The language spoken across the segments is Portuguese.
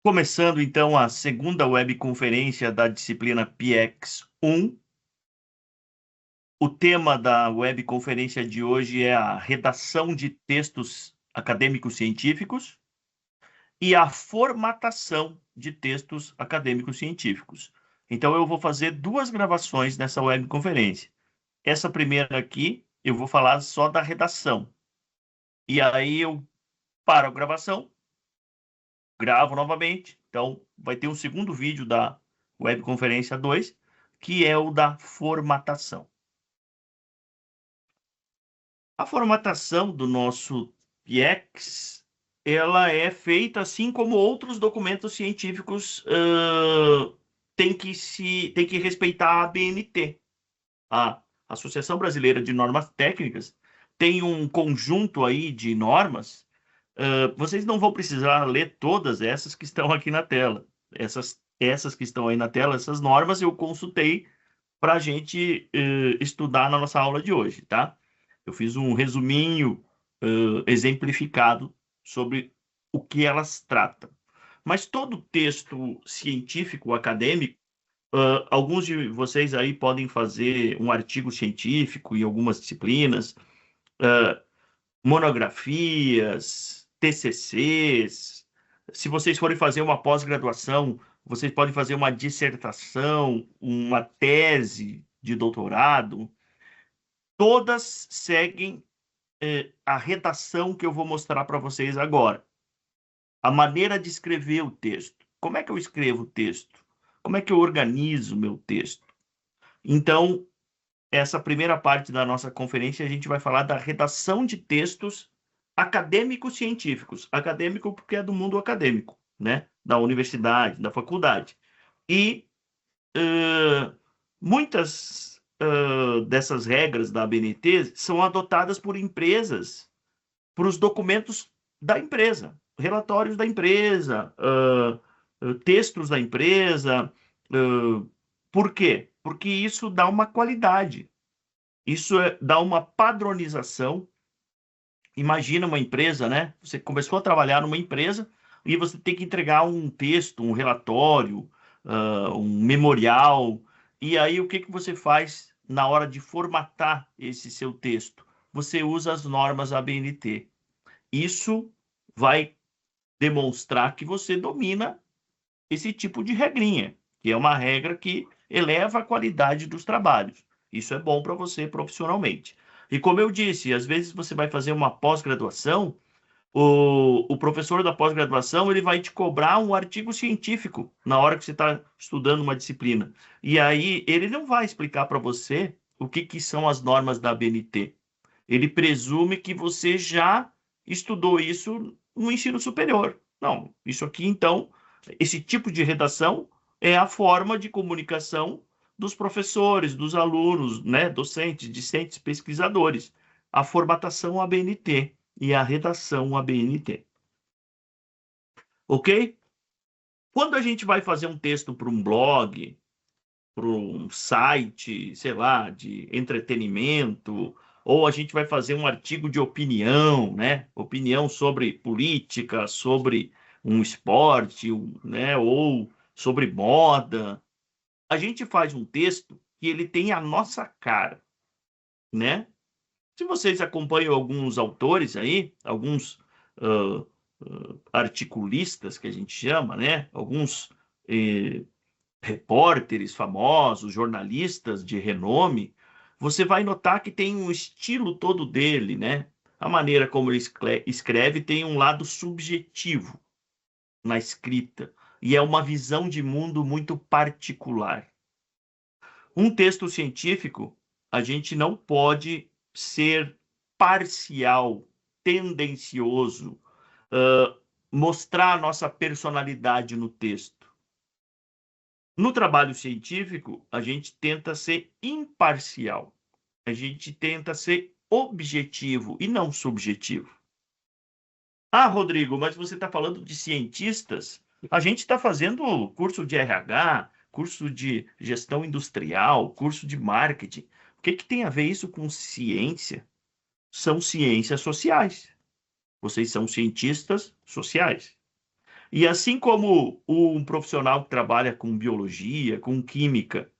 Começando então a segunda webconferência da disciplina PX 1. O tema da webconferência de hoje é a redação de textos acadêmicos científicos e a formatação de textos acadêmicos científicos. Então eu vou fazer duas gravações nessa webconferência. Essa primeira aqui eu vou falar só da redação. E aí eu paro a gravação, gravo novamente. Então, vai ter um segundo vídeo da webconferência 2, que é o da formatação. A formatação do nosso PIEX, ela é feita assim como outros documentos científicos tem que respeitar a ABNT. A Associação Brasileira de Normas Técnicas tem um conjunto aí de normas. Vocês não vão precisar ler todas essas que estão aqui na tela. Essas que estão aí na tela, essas normas eu consultei para a gente estudar na nossa aula de hoje, tá? Eu fiz um resuminho exemplificado sobre o que elas tratam. Mas todo texto científico, acadêmico, alguns de vocês aí podem fazer um artigo científico em algumas disciplinas, uh, monografias, TCCs. Se vocês forem fazer uma pós-graduação, vocês podem fazer uma dissertação, uma tese de doutorado. Todas seguem a redação que eu vou mostrar para vocês agora. A maneira de escrever o texto. Como é que eu escrevo o texto? Como é que eu organizo o meu texto? Então, essa primeira parte da nossa conferência, a gente vai falar da redação de textos acadêmicos científicos. Acadêmico porque é do mundo acadêmico, né? Da universidade, da faculdade. E muitas dessas regras da ABNT são adotadas por empresas para os documentos da empresa, relatórios da empresa, textos da empresa. Por quê? Porque isso dá uma qualidade. Isso dá uma padronização. Imagina uma empresa, né? Você começou a trabalhar numa empresa e você tem que entregar um texto, um relatório, um memorial. E aí, o que que você faz na hora de formatar esse seu texto? Você usa as normas ABNT. Isso vai demonstrar que você domina esse tipo de regrinha, que é uma regra que eleva a qualidade dos trabalhos. Isso é bom para você profissionalmente. E como eu disse, às vezes você vai fazer uma pós-graduação, o professor da pós-graduação ele vai te cobrar um artigo científico na hora que você está estudando uma disciplina. E aí ele não vai explicar para você o que, que são as normas da ABNT. Ele presume que você já estudou isso no ensino superior. Não, isso aqui então, esse tipo de redação é a forma de comunicação dos professores, dos alunos, né, docentes, discentes, pesquisadores. A formatação ABNT e a redação ABNT. Ok? Quando a gente vai fazer um texto para um blog, para um site, sei lá, de entretenimento, ou a gente vai fazer um artigo de opinião, né? Opinião sobre política, sobre um esporte, né? Ou sobre moda. A gente faz um texto que ele tem a nossa cara, né? Se vocês acompanham alguns autores aí, alguns articulistas que a gente chama, né? Alguns repórteres famosos, jornalistas de renome, você vai notar que tem um estilo todo dele, né? A maneira como ele escreve tem um lado subjetivo na escrita e é uma visão de mundo muito particular. Um texto científico, a gente não pode ser parcial, tendencioso, mostrar a nossa personalidade no texto. No trabalho científico, a gente tenta ser imparcial. A gente tenta ser objetivo e não subjetivo. Ah, Rodrigo, mas você está falando de cientistas? A gente está fazendo curso de RH, curso de gestão industrial, curso de marketing. O que que tem a ver isso com ciência? São ciências sociais. Vocês são cientistas sociais. E assim como um profissional que trabalha com biologia, com química,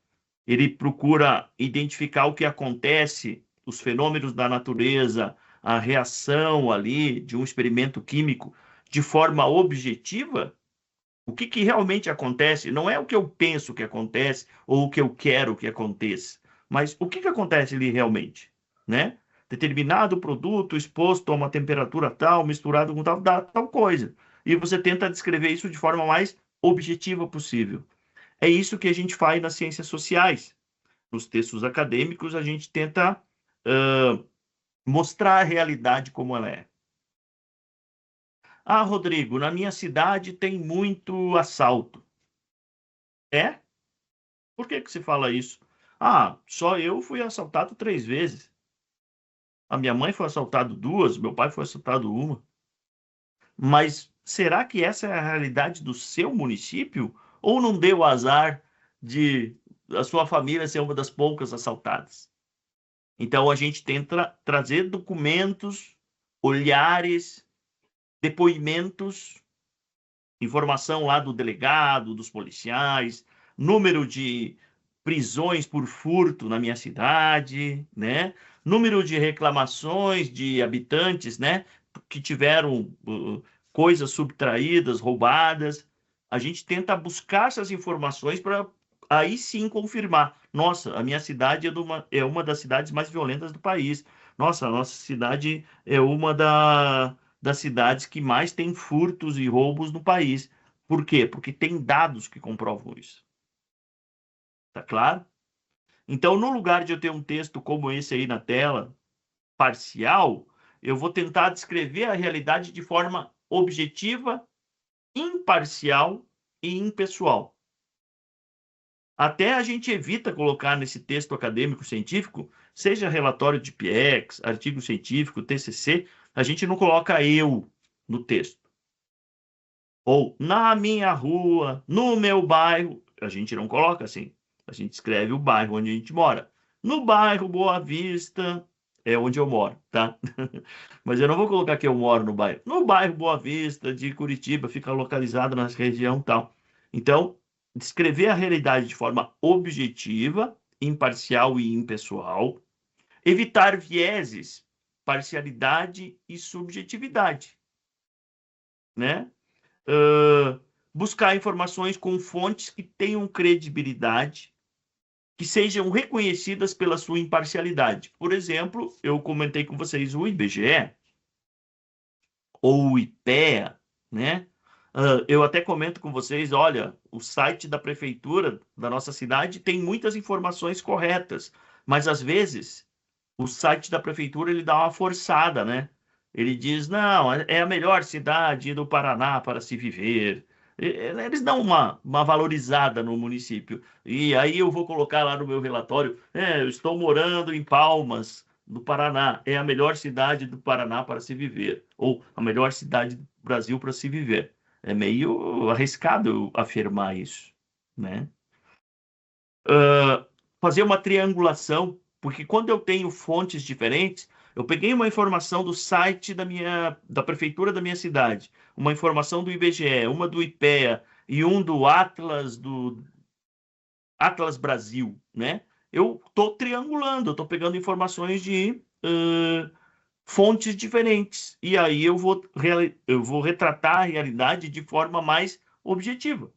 ele procura identificar o que acontece, os fenômenos da natureza, a reação ali de um experimento químico de forma objetiva, o que que realmente acontece, não é o que eu penso que acontece ou o que eu quero que aconteça, mas o que que acontece ali realmente, né? Determinado produto exposto a uma temperatura tal, misturado com tal, dá tal coisa. E você tenta descrever isso de forma mais objetiva possível. É isso que a gente faz nas ciências sociais. Nos textos acadêmicos, a gente tenta mostrar a realidade como ela é. Ah, Rodrigo, na minha cidade tem muito assalto. É? Por que que se fala isso? Ah, só eu fui assaltado 3 vezes. A minha mãe foi assaltada 2, meu pai foi assaltado uma. Mas será que essa é a realidade do seu município? Ou não deu azar de a sua família ser uma das poucas assaltadas? Então a gente tenta trazer documentos, olhares, depoimentos, informação lá do delegado, dos policiais, número de prisões por furto na minha cidade, né? Número de reclamações de habitantes, né? Que tiveram coisas subtraídas, roubadas. A gente tenta buscar essas informações para aí sim confirmar. Nossa, a minha cidade é uma das cidades mais violentas do país. Nossa, a nossa cidade é uma das cidades que mais tem furtos e roubos no país. Por quê? Porque tem dados que comprovam isso. Tá claro? Então, no lugar de eu ter um texto como esse aí na tela, parcial, eu vou tentar descrever a realidade de forma objetiva, imparcial e impessoal. Até a gente evita colocar nesse texto acadêmico científico, seja relatório de PIEX, artigo científico, TCC, a gente não coloca eu no texto. Ou na minha rua, no meu bairro. A gente não coloca assim. A gente escreve o bairro onde a gente mora. No bairro Boa Vista é onde eu moro, tá? Mas eu não vou colocar que eu moro no bairro. No bairro Boa Vista de Curitiba, fica localizado na região tal. Então, descrever a realidade de forma objetiva, imparcial e impessoal. Evitar vieses, parcialidade e subjetividade, né? uh, buscar informações com fontes que tenham credibilidade, que sejam reconhecidas pela sua imparcialidade. Por exemplo, eu comentei com vocês o IBGE ou o IPEA, né? Eu até comento com vocês, olha, o site da prefeitura da nossa cidade tem muitas informações corretas, mas às vezes o site da prefeitura ele dá uma forçada, né? Ele diz, não, é a melhor cidade do Paraná para se viver. Eles dão uma valorizada no município. E aí eu vou colocar lá no meu relatório, eu estou morando em Palmas, do Paraná. É a melhor cidade do Paraná para se viver. Ou a melhor cidade do Brasil para se viver. É meio arriscado eu afirmar isso, né? Fazer uma triangulação, porque quando eu tenho fontes diferentes, eu peguei uma informação do site da prefeitura da minha cidade, uma informação do IBGE, uma do IPEA e um do Atlas Brasil, né? Eu estou triangulando, eu estou pegando informações de fontes diferentes. E aí eu vou retratar a realidade de forma mais objetiva,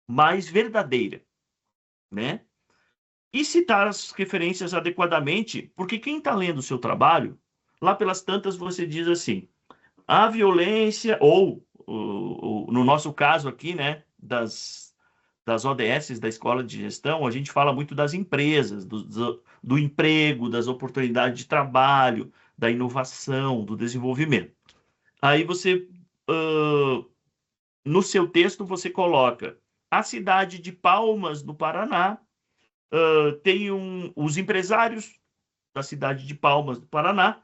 mais verdadeira, né? E citar as referências adequadamente, porque quem está lendo o seu trabalho, lá pelas tantas você diz assim, a violência, no nosso caso aqui, né, das ODS, da Escola de Gestão, a gente fala muito das empresas, do emprego, das oportunidades de trabalho, da inovação, do desenvolvimento. Aí você, no seu texto, você coloca a cidade de Palmas, no Paraná, tem os empresários da cidade de Palmas, do Paraná,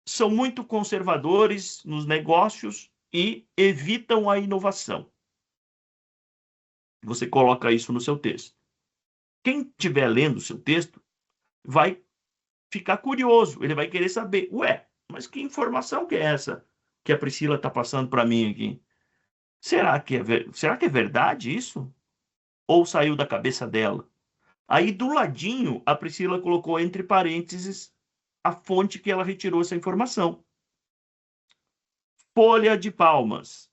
são muito conservadores nos negócios e evitam a inovação. Você coloca isso no seu texto. Quem estiver lendo o seu texto vai ficar curioso, ele vai querer saber, ué, mas que informação que é essa? que a Priscila está passando para mim aqui. Será que é verdade isso? Ou saiu da cabeça dela? Aí, do ladinho, a Priscila colocou entre parênteses a fonte que ela retirou essa informação. Folha de Palmas,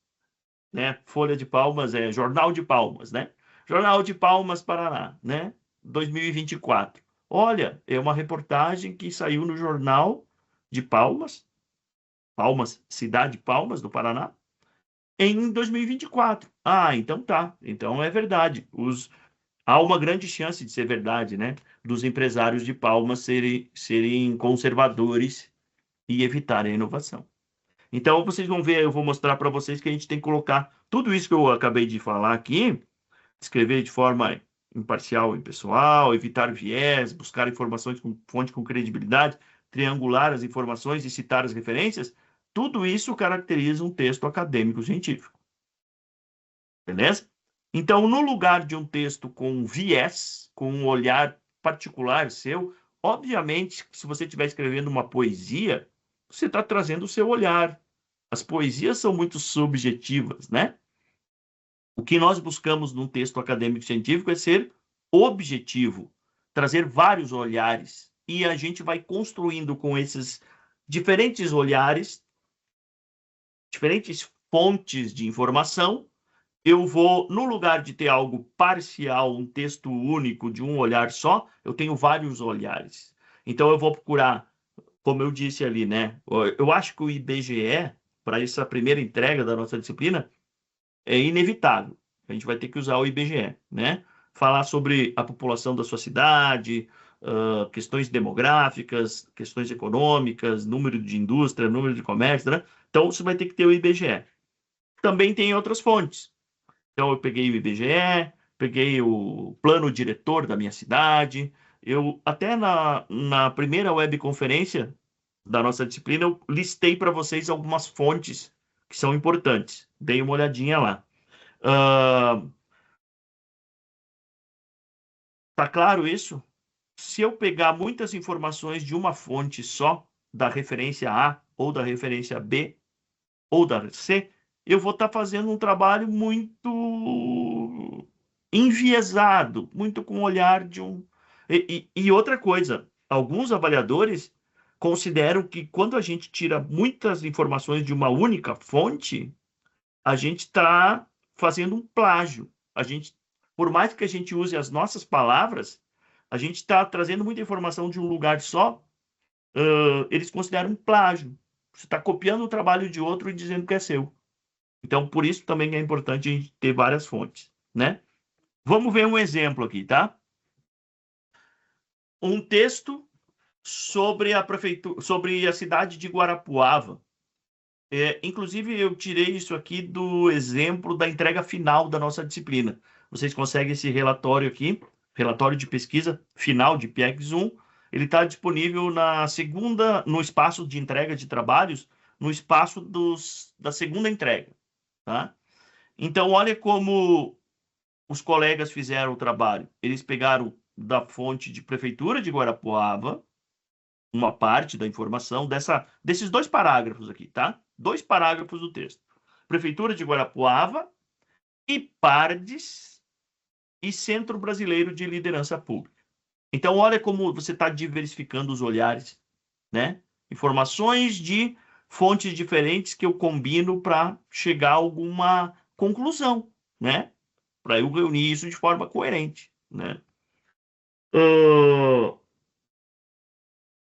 né? Folha de Palmas é Jornal de Palmas, né? Jornal de Palmas, Paraná, né? 2024. Olha, é uma reportagem que saiu no Jornal de Palmas, Palmas, cidade Palmas, do Paraná, em 2024. Ah, então tá. Então é verdade. Há uma grande chance de ser verdade, né? Dos empresários de Palmas serem conservadores e evitarem a inovação. Então, vocês vão ver, eu vou mostrar para vocês que a gente tem que colocar tudo isso que eu acabei de falar aqui, escrever de forma imparcial e pessoal, evitar viés, buscar informações com fonte com credibilidade, triangular as informações e citar as referências. Tudo isso caracteriza um texto acadêmico científico. Beleza? Então, no lugar de um texto com viés, com um olhar particular seu, obviamente, se você estiver escrevendo uma poesia, você está trazendo o seu olhar. As poesias são muito subjetivas, né? O que nós buscamos num texto acadêmico científico é ser objetivo, trazer vários olhares. E a gente vai construindo com esses diferentes olhares, diferentes fontes de informação. Eu vou, no lugar de ter algo parcial, um texto único de um olhar só, eu tenho vários olhares. Então eu vou procurar, como eu disse ali, né? Eu acho que o IBGE, para essa primeira entrega da nossa disciplina, é inevitável. A gente vai ter que usar o IBGE, né? Falar sobre a população da sua cidade, questões demográficas, questões econômicas, número de indústria, número de comércio, né? Então você vai ter que ter o IBGE. Também tem outras fontes. Então, eu peguei o IBGE, peguei o plano diretor da minha cidade. Eu, até na primeira webconferência da nossa disciplina, eu listei para vocês algumas fontes que são importantes. Dei uma olhadinha lá. Tá claro isso? Se eu pegar muitas informações de uma fonte só, da referência A, ou da referência B, ou da C, eu vou estar fazendo um trabalho muito enviesado, muito com o olhar de um. E outra coisa, alguns avaliadores consideram que quando a gente tira muitas informações de uma única fonte, a gente está fazendo um plágio. A gente, por mais que a gente use as nossas palavras, a gente está trazendo muita informação de um lugar só, eles consideram um plágio. Você está copiando o trabalho de outro e dizendo que é seu. Então, por isso também é importante a gente ter várias fontes, né? Vamos ver um exemplo aqui, tá? Um texto sobre a prefeitura, sobre a cidade de Guarapuava. Inclusive, eu tirei isso aqui do exemplo da entrega final da nossa disciplina. Vocês conseguem esse relatório aqui, relatório de pesquisa final de PIEX 1. Ele está disponível no espaço de entrega de trabalhos, no espaço da segunda entrega, tá? Então, olha como os colegas fizeram o trabalho. Eles pegaram da fonte de prefeitura de Guarapuava uma parte da informação desses dois parágrafos aqui, tá? Dois parágrafos do texto. Prefeitura de Guarapuava e Pardes e Centro Brasileiro de Liderança Pública. Então, olha como você está diversificando os olhares, né? Informações de fontes diferentes que eu combino para chegar a alguma conclusão, né? Para eu reunir isso de forma coerente, né?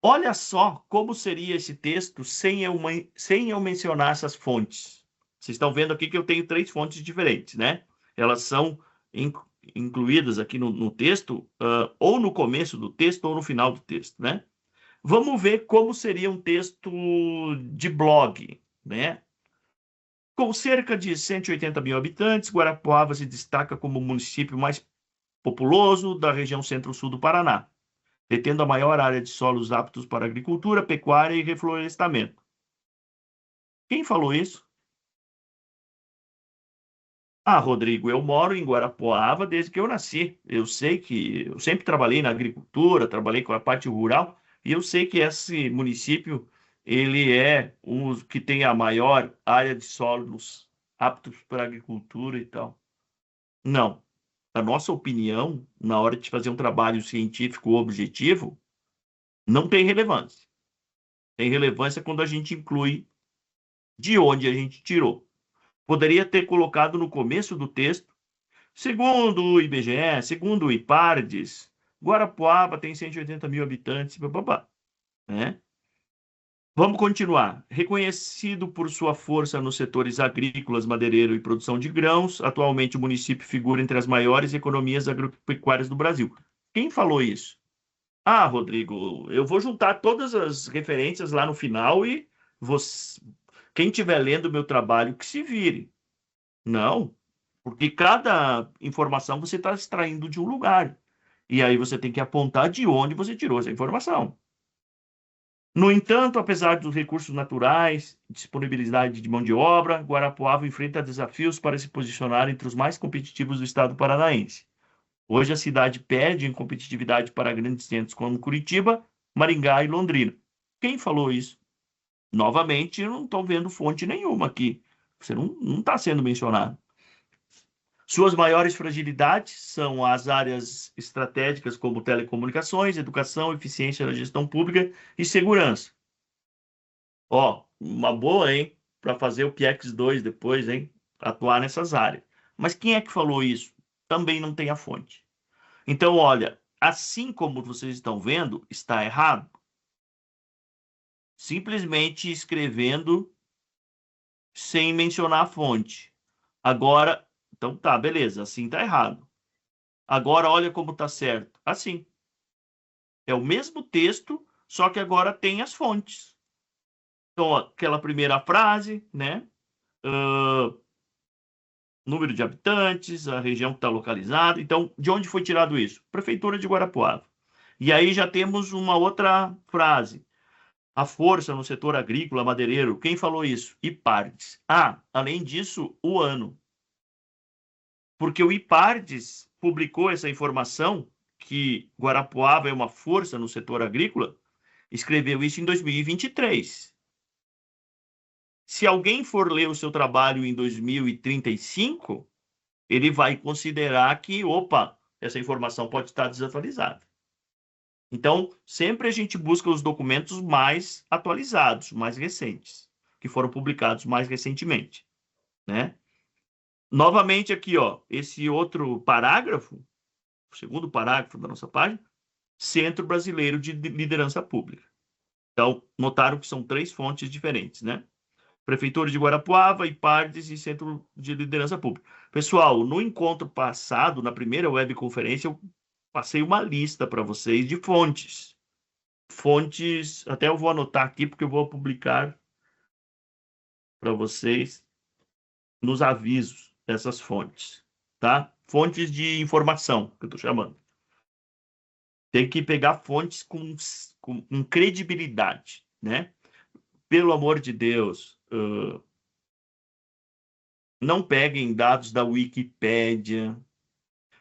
Olha só como seria esse texto sem eu mencionar essas fontes. Vocês estão vendo aqui que eu tenho três fontes diferentes, né? Elas são incluídas aqui no texto, ou no começo do texto ou no final do texto, né? Vamos ver como seria um texto de blog, né? Com cerca de 180 mil habitantes, Guarapuava se destaca como o município mais populoso da região centro-sul do Paraná, detendo a maior área de solos aptos para agricultura, pecuária e reflorestamento. Quem falou isso? Ah, Rodrigo, eu moro em Guarapuava desde que eu nasci. Eu sei que eu sempre trabalhei na agricultura, trabalhei com a parte rural, e eu sei que esse município ele é um que tem a maior área de solos aptos para agricultura e tal. Não. A nossa opinião, na hora de fazer um trabalho científico objetivo, não tem relevância. Tem relevância quando a gente inclui de onde a gente tirou. Poderia ter colocado no começo do texto, segundo o IBGE, segundo o IPARDES, Guarapuava tem 180 mil habitantes, papapá, né? Vamos continuar. Reconhecido por sua força nos setores agrícolas, madeireiro e produção de grãos, atualmente o município figura entre as maiores economias agropecuárias do Brasil. Quem falou isso? Ah, Rodrigo, eu vou juntar todas as referências lá no final e você, quem estiver lendo o meu trabalho, que se vire. Não, porque cada informação você está extraindo de um lugar. E aí você tem que apontar de onde você tirou essa informação. No entanto, apesar dos recursos naturais, disponibilidade de mão de obra, Guarapuava enfrenta desafios para se posicionar entre os mais competitivos do estado paranaense. Hoje a cidade perde em competitividade para grandes centros como Curitiba, Maringá e Londrina. Quem falou isso? Novamente, eu não estou vendo fonte nenhuma aqui. Você não está sendo mencionado. Suas maiores fragilidades são as áreas estratégicas como telecomunicações, educação, eficiência da gestão pública e segurança. Ó, uma boa, hein? Para fazer o PX 2 depois, hein? Atuar nessas áreas. Mas quem é que falou isso? Também não tem a fonte. Então, olha, assim como vocês estão vendo, está errado. Simplesmente escrevendo sem mencionar a fonte. Agora, então tá, beleza, assim tá errado. Agora olha como tá certo. Assim. É o mesmo texto, só que agora tem as fontes. Então, aquela primeira frase, né? Número de habitantes, a região que está localizada. Então, de onde foi tirado isso? Prefeitura de Guarapuava. E aí já temos uma outra frase. A força no setor agrícola, madeireiro. Quem falou isso? IPARDES. Ah, além disso, o ano. Porque o IPARDES publicou essa informação que Guarapuava é uma força no setor agrícola, escreveu isso em 2023. Se alguém for ler o seu trabalho em 2035, ele vai considerar que, opa, essa informação pode estar desatualizada. Então, sempre a gente busca os documentos mais atualizados, mais recentes, que foram publicados mais recentemente, né? Novamente aqui, ó, esse outro parágrafo, o segundo parágrafo da nossa página, Centro Brasileiro de Liderança Pública. Então, notaram que são três fontes diferentes, né? Prefeitura de Guarapuava, IPARDES e Centro de Liderança Pública. Pessoal, no encontro passado, na primeira webconferência, eu passei uma lista para vocês de fontes. Fontes, até eu vou anotar aqui, porque eu vou publicar para vocês nos avisos dessas fontes, tá? Fontes de informação, que eu estou chamando. Tem que pegar fontes com credibilidade, né? Pelo amor de Deus, não peguem dados da Wikipédia,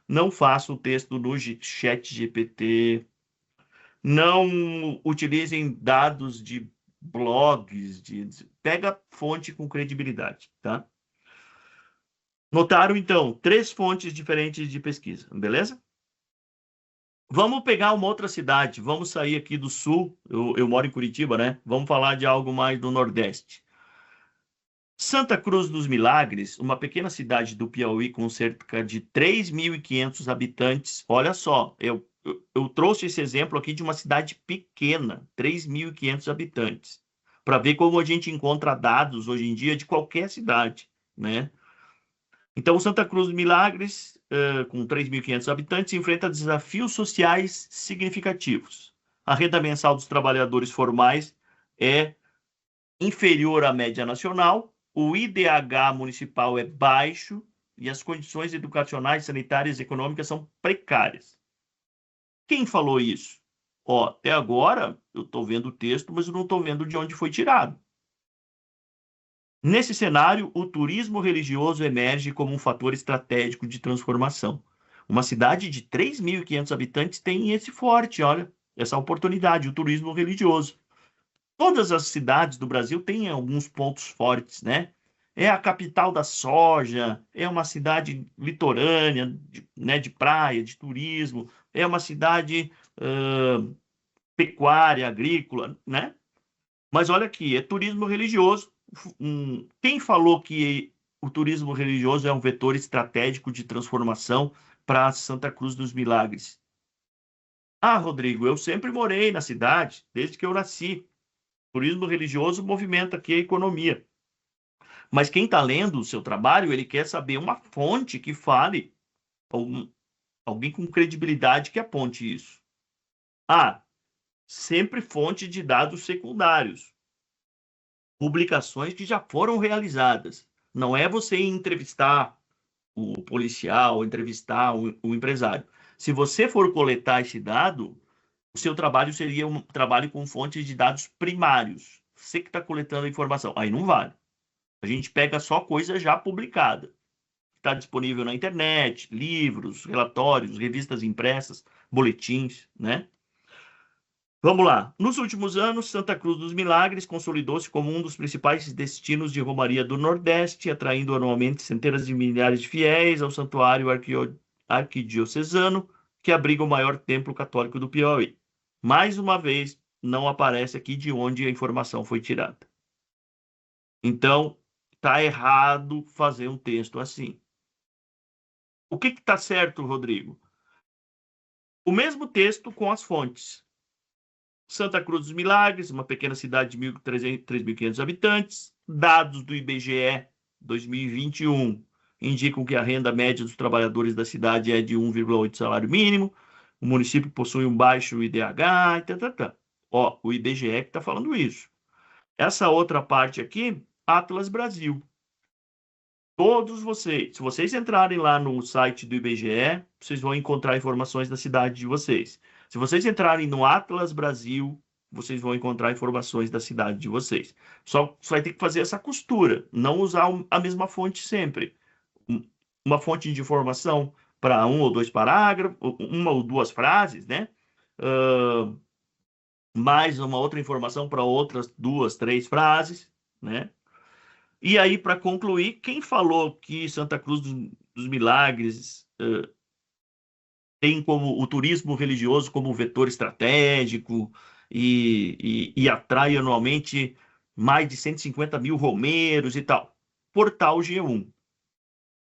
não façam texto no chat GPT, não utilizem dados de blogs, pega fonte com credibilidade, tá? Notaram, então, três fontes diferentes de pesquisa, beleza? Vamos pegar uma outra cidade, vamos sair aqui do sul, eu moro em Curitiba, né? Vamos falar de algo mais do Nordeste. Santa Cruz dos Milagres, uma pequena cidade do Piauí com cerca de 3.500 habitantes. Olha só, eu trouxe esse exemplo aqui de uma cidade pequena, 3.500 habitantes, para ver como a gente encontra dados hoje em dia de qualquer cidade, né? Então, Santa Cruz dos Milagres, com 3.500 habitantes, enfrenta desafios sociais significativos. A renda mensal dos trabalhadores formais é inferior à média nacional, o IDH municipal é baixo e as condições educacionais, sanitárias e econômicas são precárias. Quem falou isso? Ó, até agora eu estou vendo o texto, mas eu não estou vendo de onde foi tirado. Nesse cenário, o turismo religioso emerge como um fator estratégico de transformação. Uma cidade de 3.500 habitantes tem esse forte, olha, essa oportunidade, o turismo religioso. Todas as cidades do Brasil têm alguns pontos fortes, né? É a capital da soja, é uma cidade litorânea, né, de praia, de turismo, é uma cidade pecuária, agrícola, né? Mas olha aqui, é turismo religioso. Quem falou que o turismo religioso é um vetor estratégico de transformação para Santa Cruz dos Milagres? Ah, Rodrigo, eu sempre morei na cidade, desde que eu nasci. Turismo religioso movimenta aqui a economia. Mas quem está lendo o seu trabalho, ele quer saber uma fonte que fale, alguém com credibilidade que aponte isso. Ah, sempre fonte de dados secundários, publicações que já foram realizadas. Não é você entrevistar o policial, entrevistar o empresário. Se você for coletar esse dado, o seu trabalho seria um trabalho com fontes de dados primários. Você que está coletando a informação. Aí não vale. A gente pega só coisa já publicada. Está disponível na internet, livros, relatórios, revistas impressas, boletins, né? Vamos lá. Nos últimos anos, Santa Cruz dos Milagres consolidou-se como um dos principais destinos de romaria do Nordeste, atraindo anualmente centenas de milhares de fiéis ao santuário arquidiocesano, que abriga o maior templo católico do Piauí. Mais uma vez, não aparece aqui de onde a informação foi tirada. Então, está errado fazer um texto assim. O que está certo, Rodrigo? O mesmo texto com as fontes. Santa Cruz dos Milagres, uma pequena cidade de 3.500 habitantes. Dados do IBGE 2021 indicam que a renda média dos trabalhadores da cidade é de 1,8 salário mínimo. O município possui um baixo IDH, Ó, o IBGE que está falando isso. Essa outra parte aqui, Atlas Brasil. Todos vocês, se vocês entrarem lá no site do IBGE, vocês vão encontrar informações da cidade de vocês. Se vocês entrarem no Atlas Brasil, vocês vão encontrar informações da cidade de vocês. Só vai ter que fazer essa costura, não usar a mesma fonte sempre. Uma fonte de informação para um ou dois parágrafos, uma ou duas frases, né? Mais uma outra informação para outras duas, três frases, né? E aí, para concluir, quem falou que Santa Cruz dos Milagres tem como o turismo religioso como vetor estratégico e atrai anualmente mais de 150 mil romeiros e tal? Portal G1,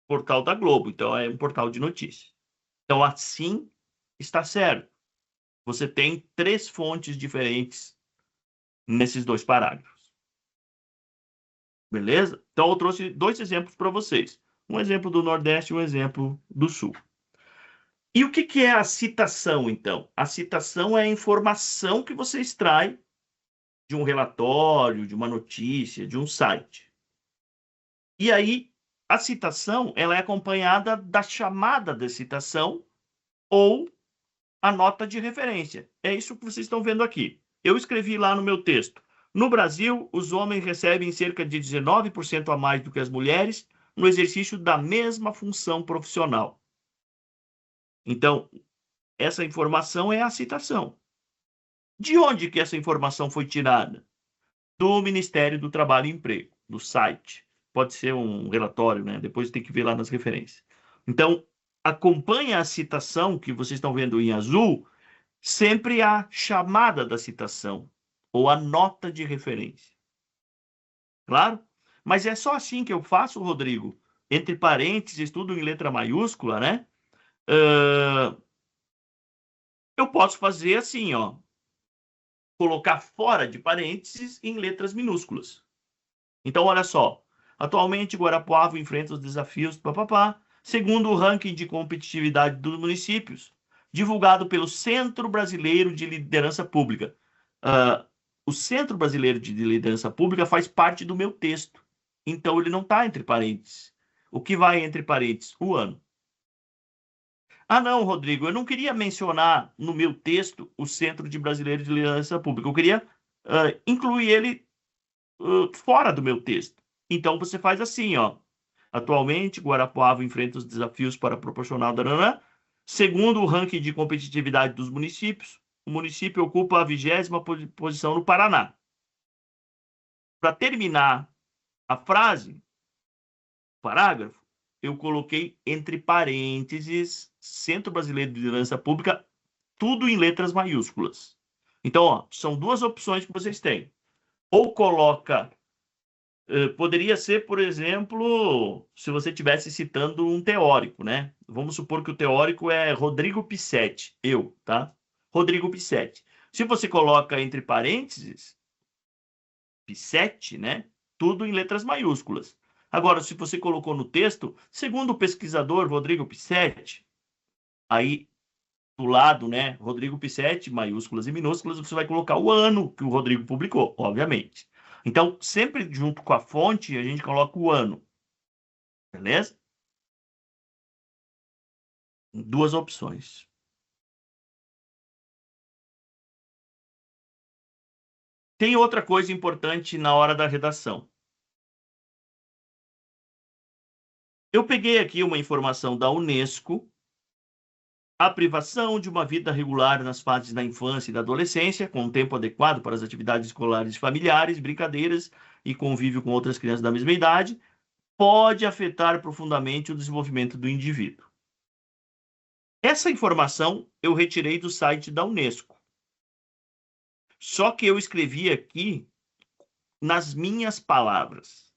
portal da Globo, então é um portal de notícias. Então, assim está certo. Você tem três fontes diferentes nesses dois parágrafos. Beleza? Então, eu trouxe dois exemplos para vocês. Um exemplo do Nordeste e um exemplo do Sul. E o que é a citação, então? A citação é a informação que você extrai de um relatório, de uma notícia, de um site. E aí, a citação ela é acompanhada da chamada de citação ou a nota de referência. É isso que vocês estão vendo aqui. Eu escrevi lá no meu texto. No Brasil, os homens recebem cerca de 19% a mais do que as mulheres no exercício da mesma função profissional. Então, essa informação é a citação. De onde que essa informação foi tirada? Do Ministério do Trabalho e Emprego, do site. Pode ser um relatório, né? Depois tem que ver lá nas referências. Então, acompanha a citação que vocês estão vendo em azul, sempre a chamada da citação ou a nota de referência. Claro? Mas é só assim que eu faço, Rodrigo. Entre parênteses, tudo em letra maiúscula, né? Eu posso fazer assim, ó. Colocar fora de parênteses em letras minúsculas. Então, olha só. Atualmente, Guarapuava enfrenta os desafios, segundo o ranking de competitividade dos municípios, divulgado pelo Centro Brasileiro de Liderança Pública. O Centro Brasileiro de Liderança Pública faz parte do meu texto. Então, ele não está entre parênteses. O que vai entre parênteses? O ano. Ah, não, Rodrigo, eu não queria mencionar no meu texto o Centro Brasileiro de Liderança Pública. Eu queria incluir ele fora do meu texto. Então, você faz assim, ó. Atualmente, Guarapuava enfrenta os desafios para proporcionar... Segundo o ranking de competitividade dos municípios, o município ocupa a 20ª posição no Paraná. Para terminar a frase, parágrafo, eu coloquei entre parênteses Centro Brasileiro de Liderança Pública, tudo em letras maiúsculas. Então, ó, são duas opções que vocês têm. Ou coloca, poderia ser, por exemplo, se você estivesse citando um teórico, né? Vamos supor que o teórico é Rodrigo Pissetti, tá? Rodrigo Pissetti. Se você coloca entre parênteses, Pissetti, né? Tudo em letras maiúsculas. Agora, se você colocou no texto, segundo o pesquisador Rodrigo Pissetti, aí do lado, né, Rodrigo Pissetti, maiúsculas e minúsculas, você vai colocar o ano que o Rodrigo publicou, obviamente. Então, sempre junto com a fonte, a gente coloca o ano. Beleza? Duas opções. Tem outra coisa importante na hora da redação. Eu peguei aqui uma informação da Unesco. A privação de uma vida regular nas fases da infância e da adolescência, com um tempo adequado para as atividades escolares e familiares, brincadeiras e convívio com outras crianças da mesma idade, pode afetar profundamente o desenvolvimento do indivíduo. Essa informação eu retirei do site da Unesco. Só que eu escrevi aqui nas minhas palavras.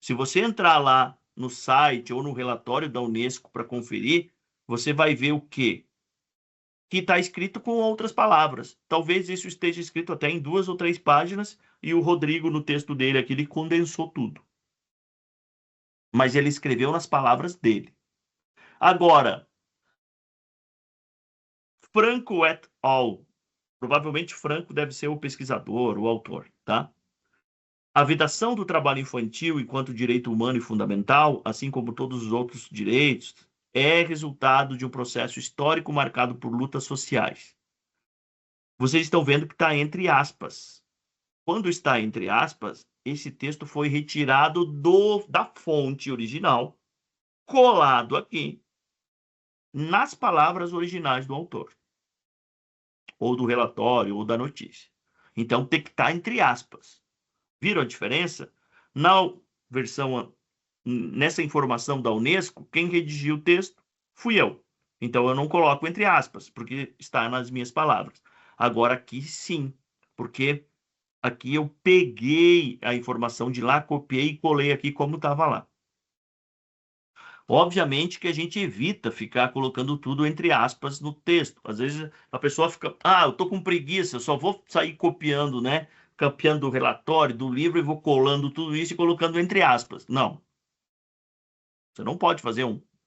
Se você entrar lá no site ou no relatório da Unesco para conferir, você vai ver o quê? Que está escrito com outras palavras. Talvez isso esteja escrito até em 2 ou 3 páginas e o Rodrigo, no texto dele aqui, ele condensou tudo. Mas ele escreveu nas palavras dele. Agora, Franco et al. Provavelmente Franco deve ser o pesquisador, o autor, tá? A vedação do trabalho infantil enquanto direito humano e fundamental, assim como todos os outros direitos, é resultado de um processo histórico marcado por lutas sociais. Vocês estão vendo que está entre aspas. Quando está entre aspas, esse texto foi retirado da fonte original, colado aqui nas palavras originais do autor, ou do relatório, ou da notícia. Então tem que estar entre aspas. Viram a diferença? Na versão, nessa informação da Unesco, quem redigiu o texto fui eu. Então eu não coloco entre aspas, porque está nas minhas palavras. Agora aqui sim, porque aqui eu peguei a informação de lá, copiei e colei aqui como estava lá. Obviamente que a gente evita ficar colocando tudo entre aspas no texto. Às vezes a pessoa fica, eu tô com preguiça, eu só vou sair copiando, né? Copiando do relatório, do livro e vou colando tudo isso e colocando entre aspas. Não. Você não pode fazer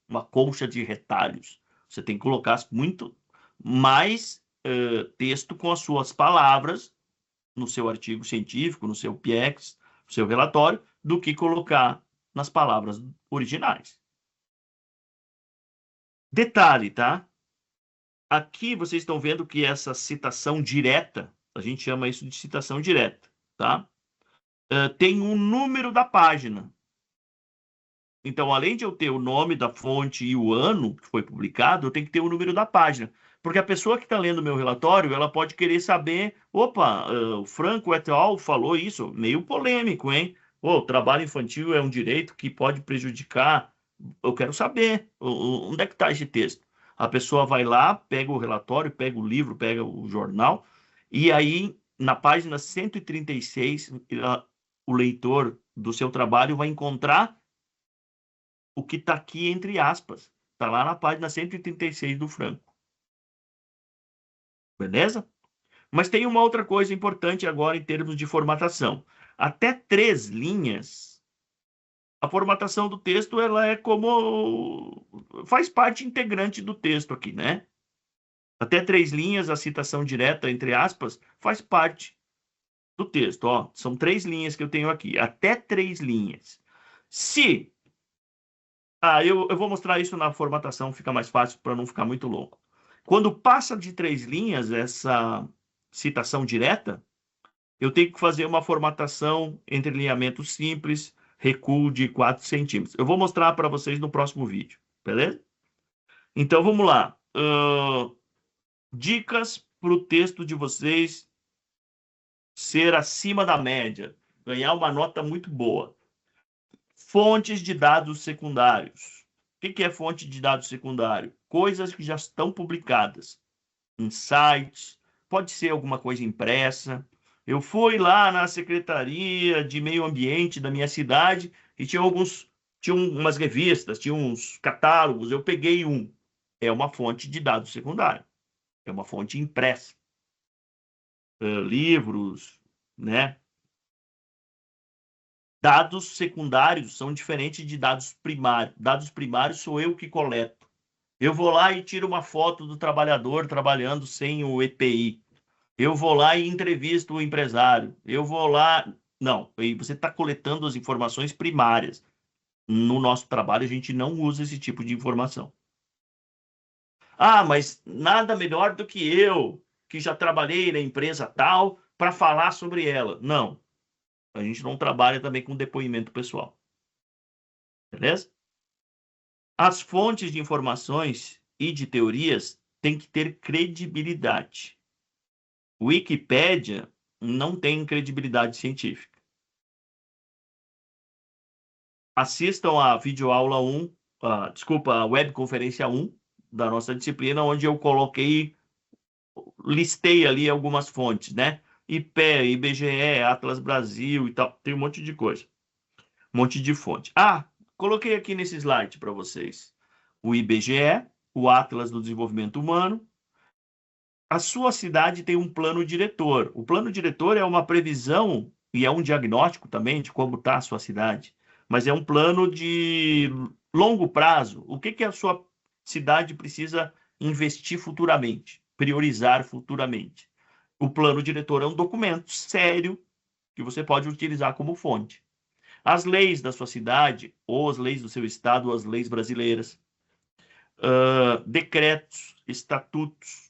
uma colcha de retalhos. Você tem que colocar muito mais texto com as suas palavras no seu artigo científico, no seu PIEX, no seu relatório, do que colocar nas palavras originais. Detalhe, tá? Aqui vocês estão vendo que essa citação direta, a gente chama isso de citação direta, tá? Tem um número da página. Então, além de eu ter o nome da fonte e o ano que foi publicado, eu tenho que ter o número da página. Porque a pessoa que está lendo o meu relatório, ela pode querer saber, opa, o Franco et al. Falou isso, meio polêmico, hein? O trabalho infantil é um direito que pode prejudicar. Eu quero saber onde é que está esse texto. A pessoa vai lá, pega o relatório, pega o livro, pega o jornal, e aí, na página 136, o leitor do seu trabalho vai encontrar o que está aqui entre aspas. Está lá na página 136 do Franco. Beleza? Mas tem uma outra coisa importante agora em termos de formatação. Até 3 linhas, a formatação do texto ela é como faz parte integrante do texto aqui, né? Até 3 linhas, a citação direta, entre aspas, faz parte do texto. Ó, são 3 linhas que eu tenho aqui. Até 3 linhas. Se eu vou mostrar isso na formatação, fica mais fácil para não ficar muito longo. Quando passa de 3 linhas, essa citação direta, eu tenho que fazer uma formatação entre linhamento simples, recuo de 4 centímetros. Eu vou mostrar para vocês no próximo vídeo, beleza? Então, vamos lá. Dicas para o texto de vocês ser acima da média, ganhar uma nota muito boa. Fontes de dados secundários. O que é fonte de dados secundário? Coisas que já estão publicadas em sites, pode ser alguma coisa impressa. Eu fui lá na Secretaria de Meio Ambiente da minha cidade e tinha umas revistas, tinha uns catálogos, eu peguei um. É uma fonte de dados secundário, é uma fonte impressa. Livros, né? Dados secundários são diferentes de dados primários. Dados primários sou eu que coleto. Eu vou lá e tiro uma foto do trabalhador trabalhando sem o EPI. Eu vou lá e entrevisto o empresário. Eu vou lá. Não, você está coletando as informações primárias. No nosso trabalho, a gente não usa esse tipo de informação. Ah, mas nada melhor do que eu, que já trabalhei na empresa tal, para falar sobre ela. Não, a gente não trabalha também com depoimento pessoal. Beleza? As fontes de informações e de teorias têm que ter credibilidade. Wikipédia não tem credibilidade científica. Assistam a videoaula 1, a webconferência 1 da nossa disciplina, onde eu listei ali algumas fontes, né? IPEA, IBGE, Atlas Brasil e tal, tem um monte de coisa, um monte de fonte. Coloquei aqui nesse slide para vocês o IBGE, o Atlas do Desenvolvimento Humano. A sua cidade tem um plano diretor. O plano diretor é uma previsão e é um diagnóstico também de como está a sua cidade, mas é um plano de longo prazo. O que a sua cidade precisa investir futuramente, priorizar futuramente? O plano diretor é um documento sério que você pode utilizar como fonte. As leis da sua cidade, ou as leis do seu estado, ou as leis brasileiras, decretos, estatutos,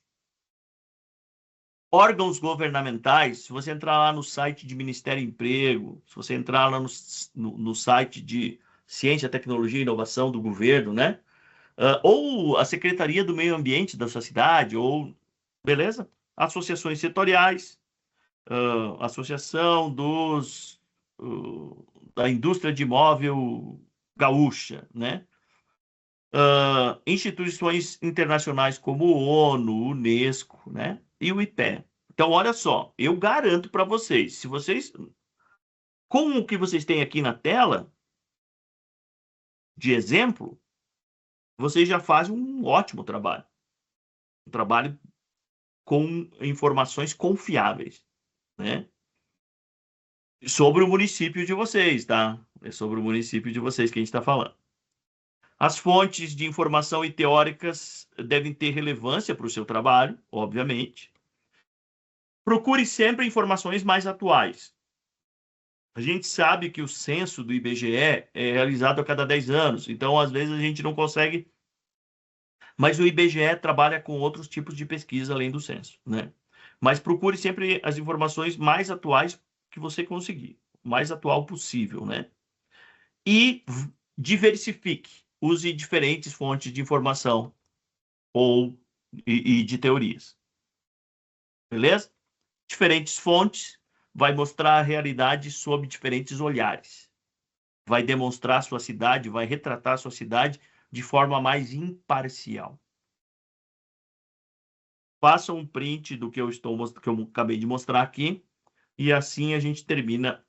órgãos governamentais. Se você entrar lá no site de Ministério do Emprego, se você entrar lá no site de Ciência, Tecnologia e Inovação do governo, né? Ou a Secretaria do Meio Ambiente da sua cidade, ou, beleza? Associações setoriais, Associação da Indústria de Imóvel Gaúcha, né? Instituições internacionais como o ONU, Unesco, né? E o IPE. Então, olha só, eu garanto para vocês, se vocês, com o que vocês têm aqui na tela, de exemplo, vocês já fazem um ótimo trabalho. Um trabalho com informações confiáveis, né? Sobre o município de vocês, tá? É sobre o município de vocês que a gente está falando. As fontes de informação e teóricas devem ter relevância para o seu trabalho, obviamente. Procure sempre informações mais atuais. A gente sabe que o censo do IBGE é realizado a cada 10 anos, então às vezes a gente não consegue. Mas o IBGE trabalha com outros tipos de pesquisa além do censo, né? Mas procure sempre as informações mais atuais que você conseguir, o mais atual possível, né? E diversifique, use diferentes fontes de informação e de teorias. Beleza? Diferentes fontes vai mostrar a realidade sob diferentes olhares. Vai demonstrar sua cidade, vai retratar sua cidade de forma mais imparcial. Faça um print do que eu acabei de mostrar aqui e assim a gente termina